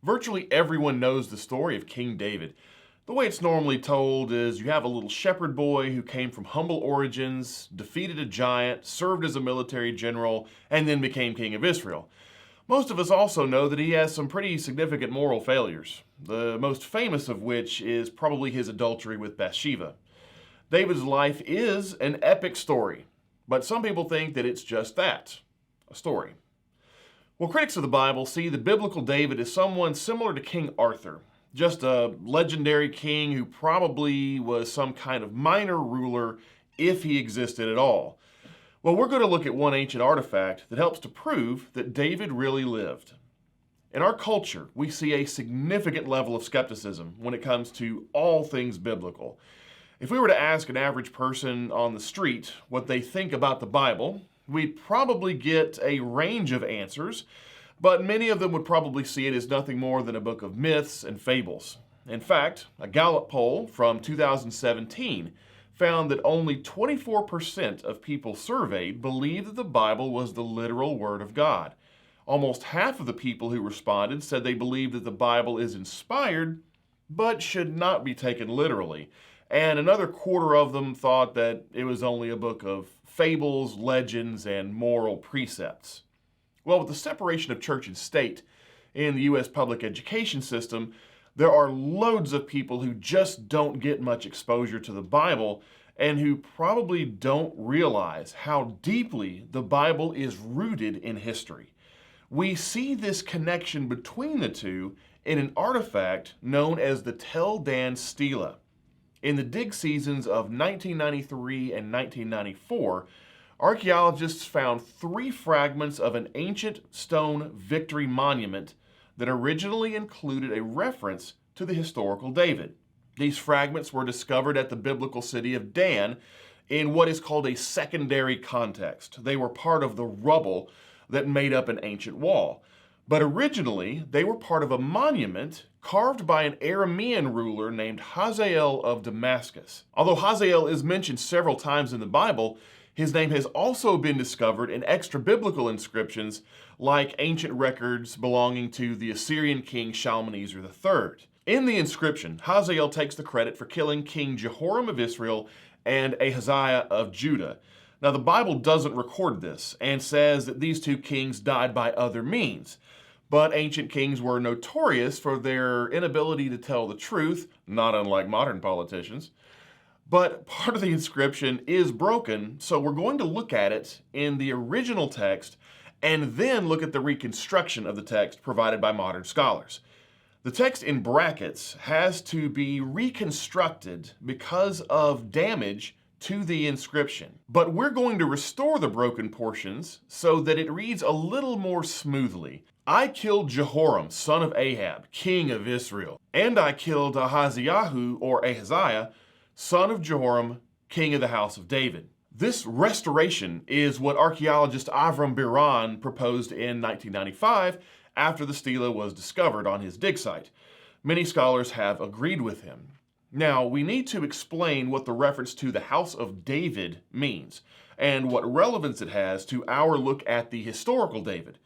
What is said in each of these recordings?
Virtually everyone knows the story of King David. The way it's normally told is you have a little shepherd boy who came from humble origins, defeated a giant, served as a military general, and then became king of Israel. Most of us also know that he has some pretty significant moral failures, the most famous of which is probably his adultery with Bathsheba. David's life is an epic story, but some people think that it's just that, a story. Well, critics of the Bible see the biblical David as someone similar to King Arthur, just a legendary king who probably was some kind of minor ruler if he existed at all. Well, we're going to look at one ancient artifact that helps to prove that David really lived. In our culture, we see a significant level of skepticism when it comes to all things biblical. If we were to ask an average person on the street what they think about the Bible, we'd probably get a range of answers, but many of them would probably see it as nothing more than a book of myths and fables. In fact, a Gallup poll from 2017 found that only 24% of people surveyed believed that the Bible was the literal Word of God. Almost half of the people who responded said they believed that the Bible is inspired, but should not be taken literally. And another quarter of them thought that it was only a book of fables, legends, and moral precepts. Well, with the separation of church and state in the U.S. public education system, there are loads of people who just don't get much exposure to the Bible and who probably don't realize how deeply the Bible is rooted in history. We see this connection between the two in an artifact known as the Tel Dan Stele. In the dig seasons of 1993 and 1994, archaeologists found 3 fragments of an ancient stone victory monument that originally included a reference to the historical David. These fragments were discovered at the biblical city of Dan in what is called a secondary context. They were part of the rubble that made up an ancient wall. But originally, they were part of a monument carved by an Aramean ruler named Hazael of Damascus. Although Hazael is mentioned several times in the Bible, his name has also been discovered in extra-biblical inscriptions like ancient records belonging to the Assyrian king Shalmaneser III. In the inscription, Hazael takes the credit for killing King Jehoram of Israel and Ahaziah of Judah. Now, the Bible doesn't record this and says that these 2 kings died by other means. But ancient kings were notorious for their inability to tell the truth, not unlike modern politicians. But part of the inscription is broken, so we're going to look at it in the original text and then look at the reconstruction of the text provided by modern scholars. The text in brackets has to be reconstructed because of damage to the inscription. But we're going to restore the broken portions so that it reads a little more smoothly. I killed Jehoram, son of Ahab, king of Israel, and I killed Ahaziah, or Ahaziah, son of Jehoram, king of the house of David. This restoration is what archaeologist Avraham Biran proposed in 1995 after the stele was discovered on his dig site. Many scholars have agreed with him. Now, we need to explain what the reference to the house of David means and what relevance it has to our look at the historical David.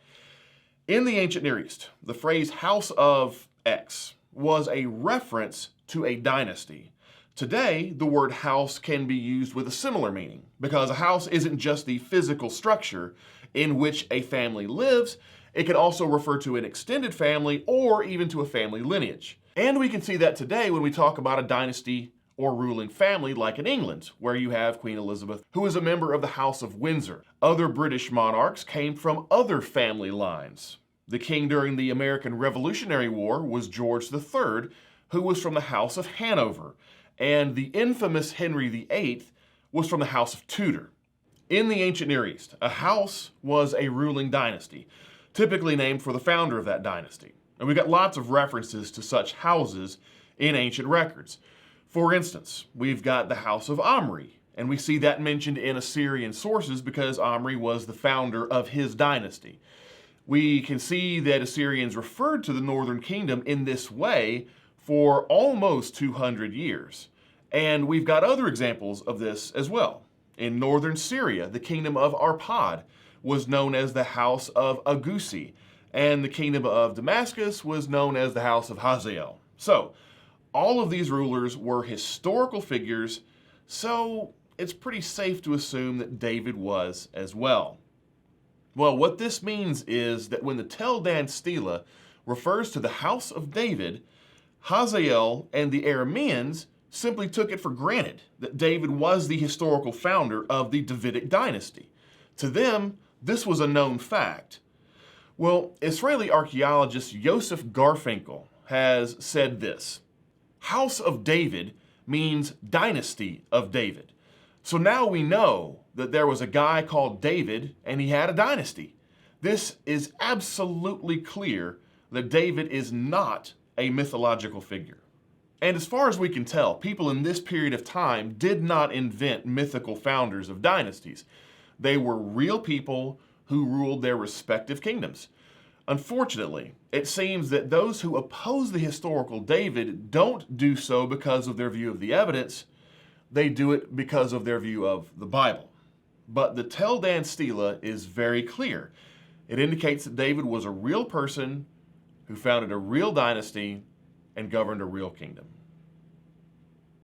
In the ancient Near East, the phrase house of X was a reference to a dynasty. Today, the word house can be used with a similar meaning because a house isn't just the physical structure in which a family lives. It can also refer to an extended family or even to a family lineage. And we can see that today when we talk about a dynasty or ruling family like in England, where you have Queen Elizabeth, who is a member of the House of Windsor. Other British monarchs came from other family lines. The king during the American Revolutionary War was George III, who was from the House of Hanover, and the infamous Henry VIII was from the House of Tudor. In the ancient Near East, a house was a ruling dynasty, typically named for the founder of that dynasty. And we've got lots of references to such houses in ancient records. For instance, we've got the House of Omri, and we see that mentioned in Assyrian sources because Omri was the founder of his dynasty. We can see that Assyrians referred to the northern kingdom in this way for almost 200 years. And we've got other examples of this as well. In northern Syria, the kingdom of Arpad was known as the House of Agusi, and the kingdom of Damascus was known as the house of Hazael. So, all of these rulers were historical figures, so it's pretty safe to assume that David was as well. Well, what this means is that when the Tel Dan Stele refers to the house of David, Hazael and the Arameans simply took it for granted that David was the historical founder of the Davidic dynasty. To them, this was a known fact. Well, Israeli archaeologist Yosef Garfinkel has said this: House of David means dynasty of David. So now we know that there was a guy called David and he had a dynasty. This is absolutely clear that David is not a mythological figure. And as far as we can tell, people in this period of time did not invent mythical founders of dynasties. They were real people who ruled their respective kingdoms. Unfortunately, it seems that those who oppose the historical David don't do so because of their view of the evidence. They do it because of their view of the Bible. But the Tel Dan Stele is very clear. It indicates that David was a real person who founded a real dynasty and governed a real kingdom.